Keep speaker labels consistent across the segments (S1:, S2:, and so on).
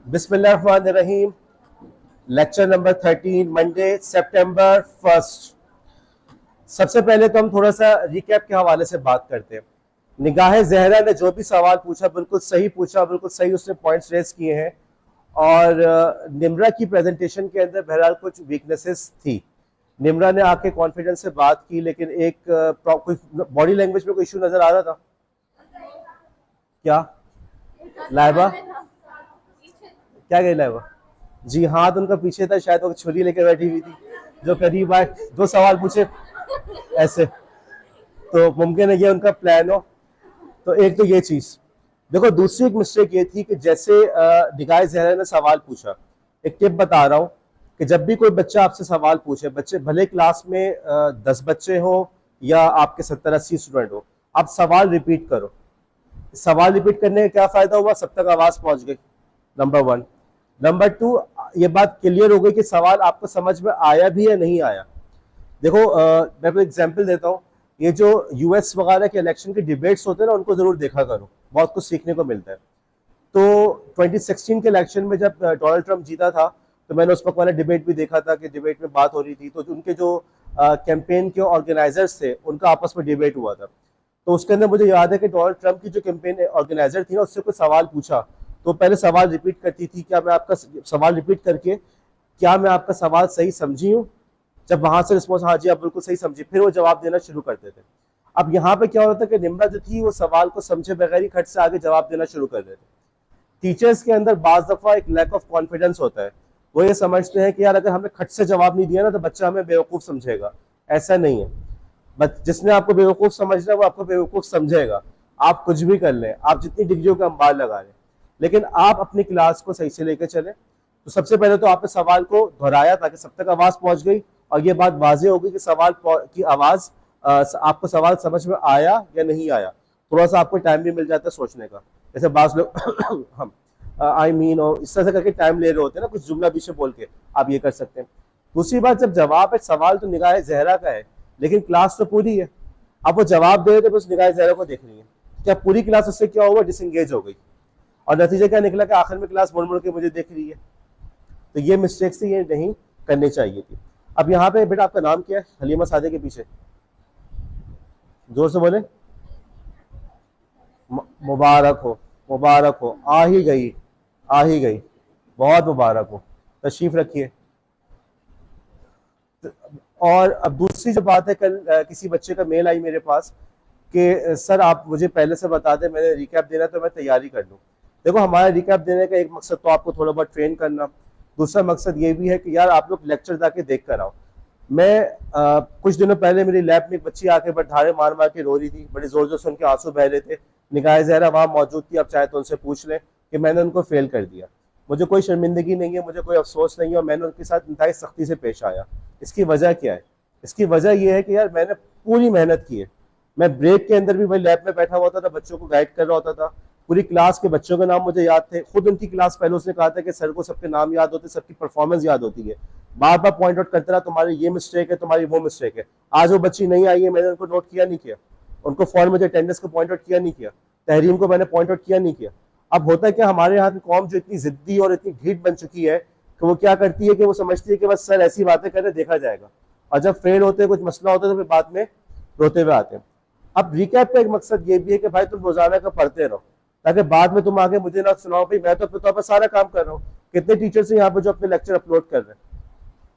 S1: बिस्मिल्लाहिर्रहमानिर्रहीम। Lecture number 13, Monday सितंबर 1। सबसे पहले तो हम थोड़ा सा रिकैप के हवाले से बात करते हैं। निगाह जहरा ने जो भी सवाल पूछा बिल्कुल सही पूछा, बिल्कुल सही उसने पॉइंट्स रेस किए हैं। और निम्रा की प्रेजेंटेशन के अंदर बहरहाल कुछ वीकनेसेस थी। निम्रा ने आके कॉन्फिडेंस से बात की, लेकिन एक बॉडी लैंग्वेज में कोई इशू नजर आ रहा था क्या? लाइबा क्या गई लाइबा? जी हाथ उनका पीछे था, शायद वो छुरी लेकर बैठी हुई थी। जो करीब आए, दो सवाल पूछे ऐसे, तो मुमकिन है ये उनका प्लान हो। तो एक तो ये चीज देखो। दूसरी एक मिस्टेक ये थी कि जैसे निगाह जहरा ने सवाल पूछा, एक टिप बता रहा हूँ कि जब भी कोई बच्चा आपसे सवाल पूछे, बच्चे भले क्लास में 10 बच्चे हो या आपके 70-80 स्टूडेंट हो, आप सवाल रिपीट करो। सवाल रिपीट करने का क्या फायदा हुआ? सब तक आवाज पहुंच गई, नंबर 1। नंबर 2, ये बात क्लियर हो गई कि सवाल आपको समझ में आया भी या नहीं आया। देखो मैं आपको एग्जांपल देता हूँ। ये जो यूएस वगैरह के इलेक्शन के डिबेट्स होते हैं ना, उनको जरूर देखा करो, बहुत कुछ सीखने को मिलता है। तो 2016 के इलेक्शन में जब डोनाल्ड ट्रंप जीता था, तो मैंने उस वक्त वाला डिबेट भी देखा था कि डिबेट में बात हो रही थी। तो उनके जो कैंपेन के ऑर्गेनाइजर्स थे, उनका आपस में डिबेट हुआ था। तो उसके अंदर मुझे याद है कि डोनाल्ड ट्रंप की जो कैंपेन ऑर्गेनाइजर थी ना, उससे कोई सवाल पूछा तो पहले सवाल रिपीट करती थी, क्या मैं आपका सवाल रिपीट करके क्या मैं आपका सवाल सही समझी हूँ? जब वहां से रिस्पॉन्स हाँ जी आप बिल्कुल सही समझी, फिर वो जवाब देना शुरू करते थे। अब यहाँ पे क्या होता है कि निम्रा जो थी वो सवाल को समझे बगैर ही खट से आगे जवाब देना शुरू कर देते। टीचर्स के अंदर बाज दफा एक लैक ऑफ कॉन्फिडेंस होता है। वो ये समझते हैं कि यार अगर हमने खट से जवाब नहीं दिया ना तो बच्चा हमें बेवकूफ समझेगा। ऐसा नहीं है। जिसने आपको बेवकूफ समझना है वो आपको बेवकूफ समझेगा। आप कुछ भी कर लें, आप जितनी डिग्रियों का अंबार लगा लें, लेकिन आप अपनी क्लास को सही से लेकर चलें। तो सबसे पहले तो आपने सवाल को दोहराया ताकि सब तक आवाज पहुंच गई, और ये बात वाजे हो गई कि सवाल की आवाज आपको सवाल समझ में आया या नहीं आया। थोड़ा सा आपको टाइम भी मिल जाता है सोचने का। जैसे बाज लोग हम आई मीन और इस तरह से करके टाइम ले रहे होते हैं ना, कुछ जुमला बीच में बोल के आप ये कर सकते हैं। दूसरी बात, जब जवाब है, सवाल तो निगाह जहरा का है, लेकिन क्लास तो पूरी है। अब वो जवाब दे रहे थे, बस निगाह जहरा को देख रही है। क्या पूरी क्लास उससे क्या हुआ? डिसंगेज हो गई। और नतीजा क्या निकला कि आखिर में क्लास मुड़ मुड़ के मुझे देख रही है। तो ये मिस्टेक्स थी, ये नहीं करनी चाहिए थी। अब यहाँ पे बेटा आपका नाम क्या है? हलीमा सादे के पीछे जोर से बोले। मुबारक हो, मुबारक हो। आ ही गई, आ ही गई। बहुत मुबारक हो, तशरीफ रखिए। और अब दूसरी जो बात है, कल किसी बच्चे का मेल आई मेरे पास कि सर आप मुझे पहले से बता दें, मैंने रिकैप देना तो मैं तैयारी कर लूँ। देखो हमारा रिकैप देने का एक मकसद तो आपको थोड़ा बहुत ट्रेन करना, दूसरा मकसद ये भी है कि यार आप लोग लेक्चर जाके देख कर आओ। मैं कुछ दिनों पहले मेरी लैब में एक बच्ची आके बठारे मार मार के रो रही थी, बड़ी जोर जोर से उनके आंसू बह रहे थे। निगाह जहरा वहां मौजूद थी, आप चाहे तो उनसे पूछ लें कि मैंने उनको फेल कर दिया। मुझे कोई शर्मिंदगी नहीं है, मुझे कोई अफसोस नहीं है, और मैंने उनके साथ इंतहाई सख्ती से पेश आया। इसकी वजह क्या है? इसकी वजह यह है कि यार मैंने पूरी मेहनत की है। मैं ब्रेक के अंदर भी वही लैब में बैठा हुआ था, बच्चों को गाइड कर रहा होता था। पूरी क्लास के बच्चों के नाम मुझे याद थे, खुद उनकी क्लास पहले उसने कहा था कि सर को सबके नाम याद होते, सबकी परफॉर्मेंस याद होती है। बार बार पॉइंट आउट करते रहा, तुम्हारी ये मिस्टेक है, तुम्हारी वो मिस्टेक है। आज वो बच्ची नहीं आई है, मैंने उनको नोट किया नहीं किया, उनको फॉर्म में अटेंडेंस को पॉइंट आउट किया नहीं किया, तहरीम को मैंने पॉइंट आउट किया नहीं किया। अब होता है क्या, हमारे यहाँ की कौम जो इतनी जिद्दी और इतनी ढीठ बन चुकी है कि वो क्या करती है कि वो समझती है कि बस सर ऐसी बातें करे, देखा जाएगा। और जब फेल होते हैं, कुछ मसला होता है, तो फिर बाद में रोते हुए आते हैं। अब रिकैप का एक मकसद ये भी है कि भाई तुम रोजाना का पढ़ते रहो, ताकि बाद में तुम आगे मुझे ना सुनाओ भाई मैं तो अपने तौर पर सारा काम कर रहा हूँ। कितने टीचर्स हैं यहाँ पे जो अपने लेक्चर अपलोड कर रहे हैं?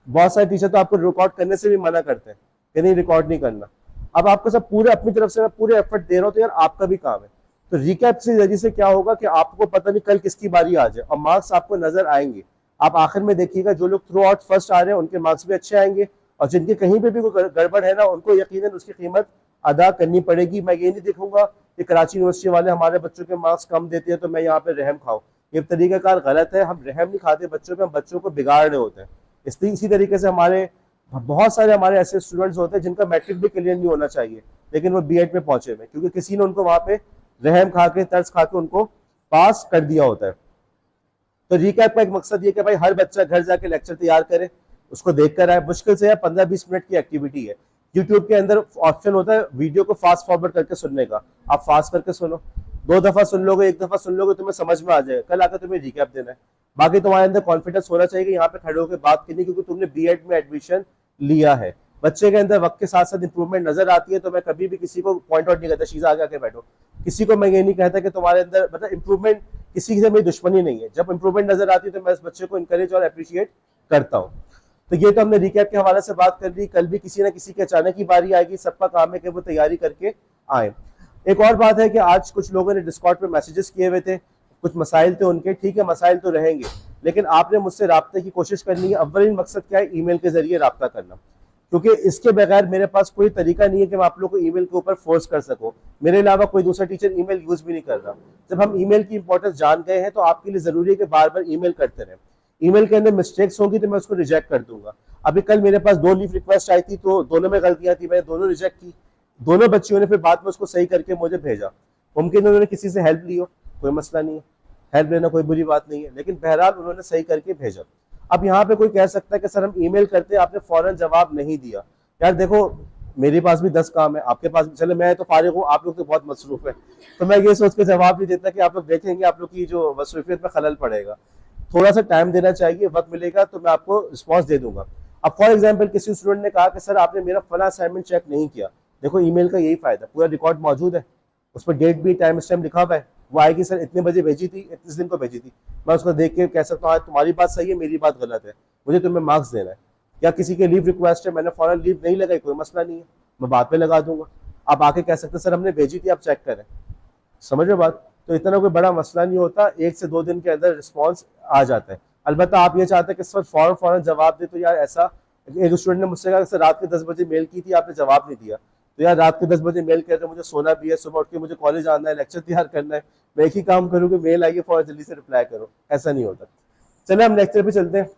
S1: बहुत सारे टीचर तो आपको रिकॉर्ड करने से भी मना करते हैं कि नहीं रिकॉर्ड नहीं करना। अब आपको सब पूरे अपनी तरफ से मैं पूरे एफर्ट दे रहा हूँ, तो यार आपका भी काम है। तो रिकैप से जरिए से क्या होगा कि आपको पता नहीं कल किसकी बारी आ जाए, और मार्क्स आपको नजर आएंगे। आप आखिर में देखिएगा जो लोग थ्रू आउट फर्स्ट आ रहे हैं उनके मार्क्स भी अच्छे आएंगे, और जिनके कहीं पे भी कोई गड़बड़ है ना, उनको यकीनन उसकी कीमत अदा करनी पड़ेगी। मैं ये नहीं देखूंगा कि कराची यूनिवर्सिटी वाले हमारे बच्चों के मार्क्स कम देते हैं तो मैं यहाँ पे रहम खाऊं। ये तरीकाकार गलत है। हम रहम नहीं खाते बच्चों पे, हम बच्चों को बिगाड़ रहे होते हैं। इसी तरीके से हमारे बहुत सारे हमारे ऐसे स्टूडेंट्स होते हैं जिनका मैट्रिक भी क्लियर नहीं होना चाहिए, लेकिन वो बीएड में पहुंचे हुए, क्योंकि किसी ने उनको वहां पे रहम खा के, तर्स खा के उनको पास कर दिया होता है। तो रिकैप का एक मकसद ये कि भाई हर बच्चा घर जाके लेक्चर तैयार करे, उसको देख कर आए। मुश्किल से 15-20 मिनट की एक्टिविटी है। यूट्यूब के अंदर ऑप्शन होता है वीडियो को फास्ट फॉरवर्ड करके सुनने का, आप फास्ट करके सुनो। 2 दफा सुन लोगे, 1 दफा सुन लोगे, तुम्हें समझ में आ जाएगा, कल आकर तुम्हें रिकैप देना है। बाकी तुम्हारे अंदर कॉन्फिडेंस होना चाहिए कि यहाँ पे खड़े होकर बात करनी, क्योंकि तुमने बीएड में एडमिशन लिया है। बच्चे के अंदर वक्त के साथ साथ इंप्रूवमेंट नजर आती है, तो मैं कभी भी किसी को पॉइंट आउट नहीं करता, शीजा आगे आके बैठो, किसी को मैं ये नहीं कहता कि तुम्हारे अंदर मतलब इंप्रूवमेंट, किसी से मेरी दुश्मनी नहीं है, जब इंप्रूवमेंट नजर आती है तो मैं उस बच्चे को इंकरेज और अप्रिशिएट करता हूँ। तो ये तो हमने रिकैप के हवाले से बात कर ली। कल भी किसी ना किसी की अचानक ही बारी आएगी, सबका काम है कि वो तैयारी करके आए। एक और बात है कि आज कुछ लोगों ने डिस्कॉर्ड पे मैसेजेस किए हुए थे, कुछ मसाइल थे उनके, ठीक है मसाइल तो रहेंगे, लेकिन आपने मुझसे राब्ते की कोशिश करनी है। अव्वलीन मकसद क्या है, ईमेल के जरिए राब्ता करना, क्योंकि इसके बगैर मेरे पास कोई तरीका नहीं है कि मैं आप लोग को ईमेल के ऊपर फोर्स कर सकूं। मेरे अलावा कोई दूसरा टीचर ईमेल यूज भी नहीं कर रहा। जब हम ईमेल की इंपॉर्टेंस जान गए हैं तो आपके लिए जरूरी है कि बार बार ईमेल करते रहें। ईमेल के अंदर मिस्टेक्स होगी तो मैं उसको रिजेक्ट कर दूंगा। अभी कल मेरे पास 2 लीव रिक्वेस्ट आई थी, तो दोनों में गलतियां थी, मैंने दोनों रिजेक्ट की। दोनों बच्चियों ने फिर बाद में उसको सही करके मुझे भेजा। मुमकिन उन्होंने किसी से हेल्प ली हो, कोई मसला नहीं है, हेल्प लेना कोई बुरी बात नहीं है, लेकिन बहरहाल उन्होंने सही करके भेजा। अब यहाँ पे कोई कह सकता है कि सर हम ईमेल करते हैं, आपने फौरन जवाब नहीं दिया। यार देखो, मेरे पास भी 10 काम है, आपके पास भी, चलो मैं तो फारिग हूँ, आप लोग तो बहुत मसरूफ है, तो मैं ये सोच के जवाब नहीं देता कि आप लोग देखेंगे आप लोग की जो मसरूफियत में खलल पड़ेगा। थोड़ा सा टाइम देना चाहिए, वक्त मिलेगा तो मैं आपको रिस्पॉन्स दे दूंगा। अब फॉर एग्जाम्पल किसी स्टूडेंट ने कहा कि सर आपने मेरा फला असाइनमेंट चेक नहीं किया। देखो ईमेल का यही फायदा, पूरा रिकॉर्ड मौजूद है, उस पर डेट भी टाइम स्टैम्प लिखा हुआ है, वो आएगी सर इतने बजे भेजी थी, इतने दिन को भेजी थी, मैं उसको देख के कह सकता हूँ तुम्हारी बात सही है, मेरी बात गलत है, मुझे तुम्हें मार्क्स देना है। या किसी के लीव रिक्वेस्ट है, मैंने फौरन लीव नहीं लगाई, कोई मसला नहीं है, मैं बाद में लगा दूंगा। आप आके कह सकते सर हमने भेजी थी, आप चेक करें। समझ रहे बात? तो इतना कोई बड़ा मसला नहीं होता, 1 से 2 दिन के अंदर रिस्पॉन्स आ जाता है। अलबत्ता आप ये चाहते हैं कि सर फौरन फौरन जवाब दे, तो यार ऐसा, एक स्टूडेंट ने मुझसे कहा सर रात के 10 बजे मेल की थी, आपने जवाब नहीं दिया। तो यार रात के 10 बजे मेल किया तो मुझे सोना भी है, सुबह उठ के मुझे कॉलेज आना है, लेक्चर तैयार करना है, मैं एक ही काम करूँ कि मेल आइए फौरन जल्दी से रिप्लाई करो, ऐसा नहीं होता। चले हम लेक्चर पे चलते हैं।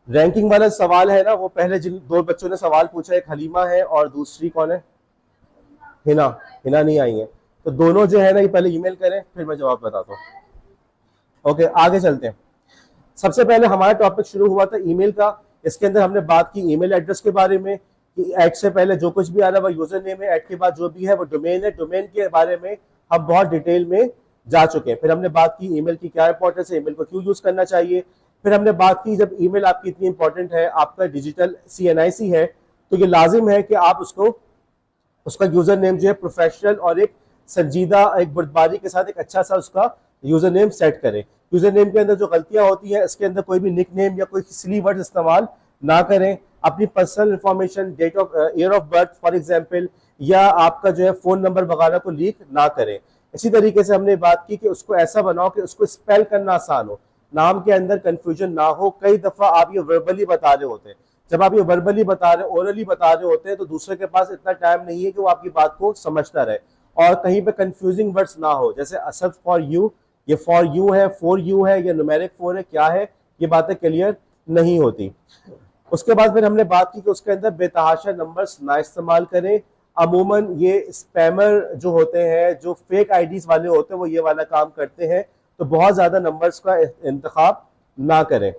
S1: रैंकिंग वाला सवाल है ना, वो पहले जिन 2 बच्चों ने सवाल पूछा, एक हलीमा है और दूसरी कौन है, हिना। हिना नहीं आई है, तो दोनों जो है ना ये पहले ईमेल करें, फिर मैं जवाब बताता हूँ। ओके आगे चलते हैं। सबसे पहले हमारा टॉपिक शुरू हुआ था ईमेल का। इसके अंदर हमने बात की ईमेल एड्रेस के बारे में, कि ऐड से पहले जो कुछ भी आ रहा है वो यूजर नेम है, ऐड के बाद जो भी है वो डोमेन है। डोमेन के बारे में हम बहुत डिटेल में जा चुके हैं। फिर हमने बात की ईमेल की क्या इंपॉर्टेंस है, ईमेल को क्यों यूज करना चाहिए। फिर हमने बात की जब ईमेल आपकी इतनी इंपॉर्टेंट है, आपका डिजिटल CNIC है, तो ये लाजिम है कि आप उसको, उसका यूजर नेम जो है प्रोफेशनल और एक संजीदा, एक बुर्दबारी के साथ एक अच्छा सा उसका यूजर नेम सेट करें। यूजर नेम के अंदर जो गलतियां होती हैं, इसके अंदर कोई भी निक नेम या कोई सिली वर्ड इस्तेमाल ना करें। अपनी personal information, date of year of birth for example, या आपका जो है फोन नंबर वगैरह को लीक ना करें। इसी तरीके से हमने बात की कि उसको ऐसा बनाओ कि उसको स्पेल करना आसान हो, नाम के अंदर कंफ्यूजन ना हो। कई दफा आप ये वर्बली बता रहे होते हैं, जब आप ये वर्बली बता रहे, ओरली बता रहे होते हैं, तो दूसरे के पास इतना टाइम नहीं है कि वो आपकी बात को समझता रहे, और कहीं पे कंफ्यूजिंग वर्ड्स ना हो, जैसे असद फॉर यू, ये फॉर यू है, फॉर यू है, या न्यूमेरिक फॉर है, क्या है, ये बातें क्लियर नहीं होती। उसके बाद फिर हमने बात की कि उसके अंदर बेतहाशा नंबर्स ना इस्तेमाल करें। अमूमन ये स्पैमर जो होते हैं, जो फेक आईडीज वाले होते हैं, वो ये वाला काम करते हैं, तो बहुत ज्यादा नंबर्स का इंतखाब ना करें।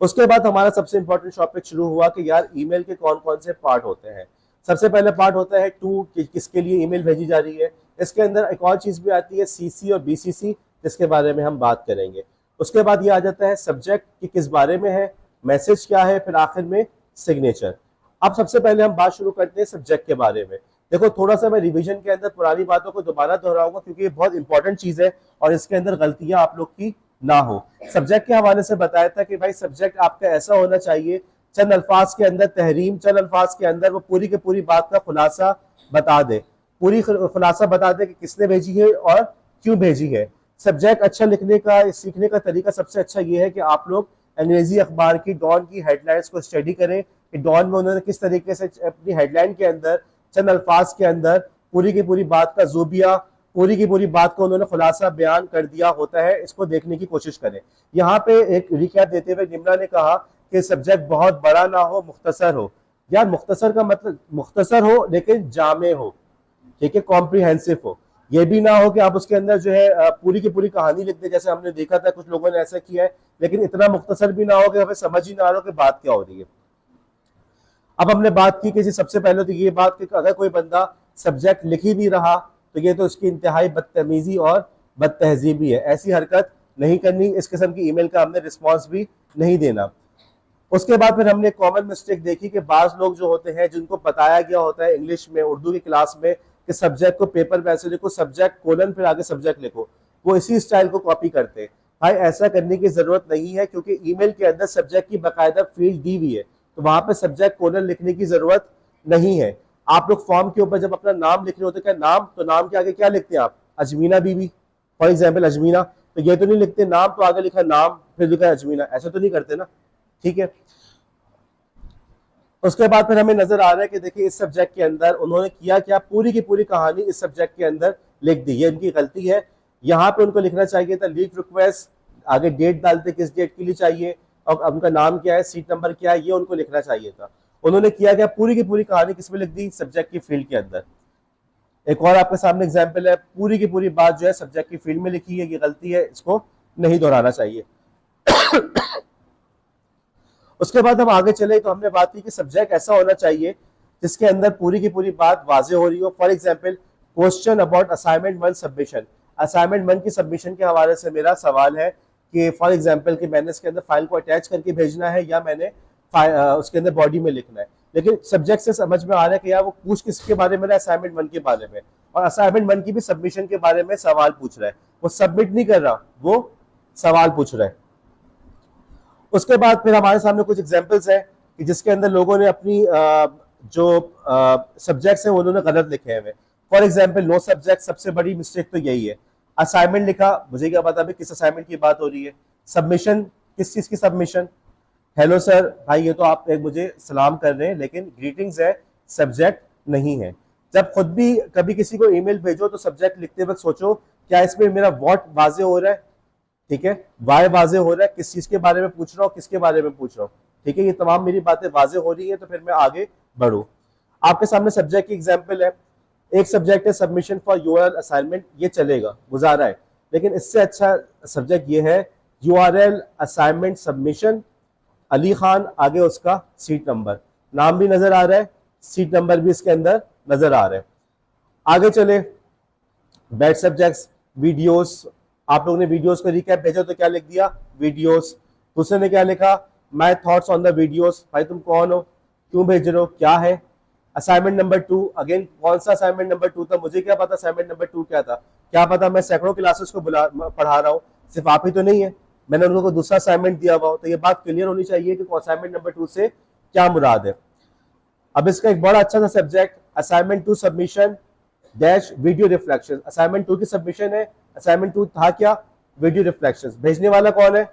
S1: उसके बाद हमारा सबसे इंपॉर्टेंट टॉपिक शुरू हुआ कि यार ईमेल के कौन कौन से पार्ट होते हैं। सबसे पहले पार्ट होता है टू, कि किसके लिए ईमेल भेजी जा रही है। इसके अंदर एक और चीज भी आती है CC और BCC, जिसके बारे में हम बात करेंगे। उसके बाद ये आ जाता है सब्जेक्ट कि किस बारे में है, मैसेज क्या है, फिर आखिर में सिग्नेचर। अब सबसे पहले हम बात शुरू करते हैं सब्जेक्ट के बारे में। देखो थोड़ा सा मैं रिवीजन के अंदर पुरानी बातों को दोबारा दोहराऊंगा, क्योंकि ये बहुत इंपॉर्टेंट चीज है और इसके अंदर गलतियां आप लोग की ना हो। सब्जेक्ट के हवाले से बताया था कि भाई सब्जेक्ट आपका ऐसा होना चाहिए, चंद अल्फाज के अंदर तहरीम, चंद अल्फाज के अंदर वो पूरी की पूरी बात का खुलासा बता दे, पूरी खुलासा बता दे कि किसने भेजी है और क्यों भेजी है। सब्जेक्ट अच्छा लिखने का, सीखने का तरीका सबसे अच्छा ये है कि आप लोग अंग्रेजी अखबार की डॉन की हेडलाइंस को स्टडी करें कि डॉन में उन्होंने किस तरीके से अपनी हेडलाइन के अंदर चंद अल्फाज के अंदर पूरी की पूरी बात का ज़ूबिया, पूरी की पूरी बात को उन्होंने खुलासा बयान कर दिया होता है। इसको देखने की कोशिश करें। यहाँ पे एक रिकैप देते हुए निम्रा ने कहा कि सब्जेक्ट बहुत बड़ा ना हो, मुख्तसर हो। यार मुख्तसर का मतलब मुख्तसर हो लेकिन जामे हो, ठीक है, कॉम्प्रिहेंसिव हो। ये भी ना हो कि आप उसके अंदर जो है पूरी की पूरी कहानी लिख दे, जैसे हमने देखा था कुछ लोगों ने ऐसा किया है। लेकिन इतना मुख्तसर भी ना हो कि हमें समझ ही ना आ रहा हो कि बात क्या हो रही है। अब हमने बात की कि जी सबसे पहले तो ये बात कि अगर कोई बंदा सब्जेक्ट लिख ही नहीं रहा तो ये तो उसकी इंतहाई बदतमीजी और बदतहजीबी है, ऐसी हरकत नहीं करनी, इस किस्म की ईमेल का हमने रिस्पॉन्स भी नहीं देना। उसके बाद फिर हमने कॉमन मिस्टेक देखी कि बाज लोग जो होते हैं जिनको बताया गया होता है इंग्लिश में, उर्दू की क्लास में कि सब्जेक्ट को पेपर पे ऐसे लिखो, सब्जेक्ट कोलन फिर आगे सब्जेक्ट लिखो, वो इसी स्टाइल को कॉपी करते हैं। भाई ऐसा करने की जरूरत नहीं है, क्योंकि ईमेल के अंदर सब्जेक्ट की बाकायदा फील्ड दी हुई है, तो वहां पे सब्जेक्ट कोलन लिखने की जरूरत नहीं है। आप लोग फॉर्म के ऊपर जब अपना नाम लिख रहे होते क्या नाम, तो नाम के आगे क्या लिखते हैं आप, Azmina BB for example Azmina, तो ये तो नहीं लिखते नाम तो आगे लिखा नाम फिर लिखा अजमीना, ऐसा तो नहीं करते ना, ठीक है। उसके बाद फिर हमें नजर आ रहा है कि देखिए इस सब्जेक्ट के अंदर उन्होंने किया क्या, पूरी की पूरी कहानी इस सब्जेक्ट के अंदर लिख दी, ये इनकी गलती है। यहाँ पे उनको लिखना चाहिए था लीव रिक्वेस्ट, आगे डेट डालते किस डेट के लिए चाहिए और उनका नाम क्या है, सीट नंबर क्या है, ये उनको लिखना चाहिए था। उन्होंने किया क्या, पूरी की पूरी कहानी किसमें लिख दी, सब्जेक्ट की फील्ड के अंदर। एक और आपके सामने एग्जाम्पल है, पूरी की पूरी बात जो है सब्जेक्ट की फील्ड में लिखी है, ये गलती है, इसको नहीं दोहराना चाहिए। उसके बाद हम आगे चले तो हमने बात की कि सब्जेक्ट ऐसा होना चाहिए जिसके अंदर पूरी की पूरी बात वाजे हो रही हो। For example question about assignment 1 submission, assignment 1 की सबमिशन के हवाले से मेरा सवाल है कि फॉर एग्जाम्पल कि मैंने इसके अंदर फाइल को अटैच करके भेजना है या मैंने उसके अंदर बॉडी में लिखना है, लेकिन सब्जेक्ट से समझ में आ रहा है कि यार वो पूछ किसके बारे में, असाइनमेंट 1 के बारे में, और असाइनमेंट 1 की भी सबमिशन के बारे में सवाल पूछ रहा है, वो सबमिट नहीं कर रहा, वो सवाल पूछ रहा है। उसके बाद फिर हमारे सामने कुछ एग्जांपल्स हैं कि जिसके अंदर लोगों ने अपनी जो सब्जेक्ट्स हैं उन्होंने गलत लिखे हुए। फॉर एग्जांपल नो सब्जेक्ट, सबसे बड़ी मिस्टेक तो यही है। असाइनमेंट लिखा, मुझे क्या पता भाई किस असाइनमेंट की बात हो रही है। सबमिशन, किस चीज की सबमिशन, हेलो सर, भाई ये तो आप मुझे सलाम कर रहे हैं लेकिन ग्रीटिंग्स है, सब्जेक्ट नहीं है। जब खुद भी कभी किसी को ईमेल भेजो तो सब्जेक्ट लिखते वक्त सोचो क्या इसमें मेरा व्हाट वाजे हो रहा है, ठीक है, वाई वाजे हो रहा है, किस चीज के बारे में पूछ रहा हूँ, किसके बारे में पूछ रहा हूँ, ठीक है, ये तमाम मेरी बातें वाजे हो रही है तो फिर मैं आगे बढ़ू। आपके सामने सब्जेक्ट की एग्जाम्पल है, एक सब्जेक्ट है सबमिशन फॉर यूआरएल असाइनमेंट, ये चलेगा, गुजारा है, लेकिन इससे अच्छा सब्जेक्ट ये है URL assignment submission Ali Khan, आगे उसका सीट नंबर, नाम भी नजर आ रहा है, सीट नंबर भी इसके अंदर नजर आ रहा है। आगे चले, बैड सब्जेक्ट्स, वीडियोस, आप लोगों ने वीडियोस को रिकैप भेजा तो क्या लिख दिया, वीडियोस। दूसरे ने क्या लिखा, my thoughts on the videos, भाई तुम कौन हो, क्यों भेज रहे हो, क्या है। असाइनमेंट नंबर 2, अगेन कौन सा असाइनमेंट नंबर 2 था, मुझे क्या पता असाइनमेंट नंबर 2 क्या था, क्या पता मैं सैकड़ों क्लासेस को पढ़ा रहा हूँ, सिर्फ आप ही तो नहीं है, मैंने उन लोगों को दूसरा असाइनमेंट दिया हुआ हो, तो ये बात क्लियर होनी चाहिए कि असाइनमेंट नंबर 2 से क्या मुराद है। अब इसका एक बड़ा अच्छा सा subject, assignment 2 submission dash video reflection, assignment 2 की सबमिशन है, असाइनमेंट 2 था क्या, वीडियो रिफ्लेक्शन, भेजने वाला कौन है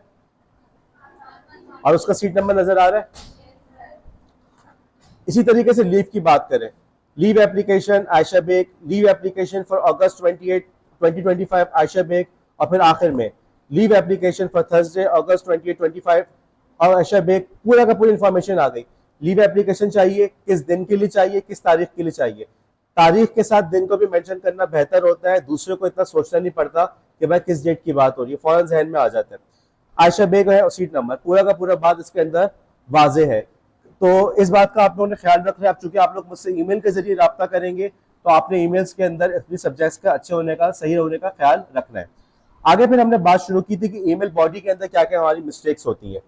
S1: और उसका सीट नंबर नजर आ रहा है। इसी तरीके से लीव की बात करें, leave application Ayesha Baig, leave application for August 28 2025 Ayesha Baig, और फिर आखिर में leave application for Thursday August 28 25 और आयशा बेग, पूरा का पूरी इंफॉर्मेशन आ गई। लीव एप्लीकेशन चाहिए, किस दिन के लिए चाहिए, किस तारीख के लिए चाहिए, तारीख के साथ दिन को भी मेंशन करना बेहतर होता है, दूसरे को इतना सोचना नहीं पड़ता कि भाई किस डेट की बात हो रही है, फौरन जहन में आ जाता है। आयशा बेग है और सीट नंबर, पूरा का पूरा बात इसके अंदर वाजे है। तो इस बात का आप लोगों ने ख्याल रख रहे, चूंकि आप लोग मुझसे ईमेल के जरिए रब्ता करेंगे तो आपने ईमेल्स के अंदर अपनी सब्जेक्ट्स का अच्छे होने का, सही होने का ख्याल रखना है। आगे फिर हमने बात शुरू की थी कि ईमेल बॉडी के अंदर क्या क्या हमारी मिस्टेक्स होती है।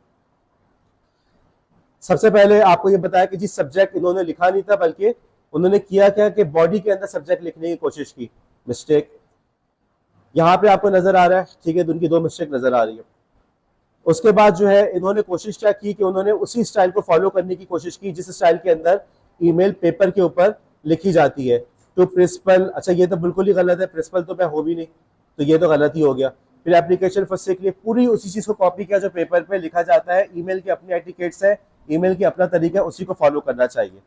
S1: सबसे पहले आपको ये बताया कि जी सब्जेक्ट इन्होंने लिखा नहीं था, बल्कि उन्होंने किया क्या कि बॉडी के अंदर सब्जेक्ट लिखने की कोशिश की, मिस्टेक यहां पे आपको नजर आ रहा है, ठीक है, तो उनकी 2 मिस्टेक नजर आ रही है। उसके बाद जो है इन्होंने कोशिश क्या की कि उन्होंने उसी स्टाइल को फॉलो करने की कोशिश की जिस स्टाइल के अंदर ईमेल पेपर के ऊपर लिखी जाती है। तो प्रिंसिपल, अच्छा ये तो बिल्कुल ही गलत है, प्रिंसिपल तो मैं हो भी नहीं, तो ये तो गलत ही हो गया। फिर एप्लीकेशन फॉर सिक लीव, पूरी उसी चीज को कॉपी किया जो पेपर पे लिखा जाता है, ईमेल के अपने एटिकेट्स है, ईमेल के अपना तरीका है, उसी को फॉलो करना चाहिए।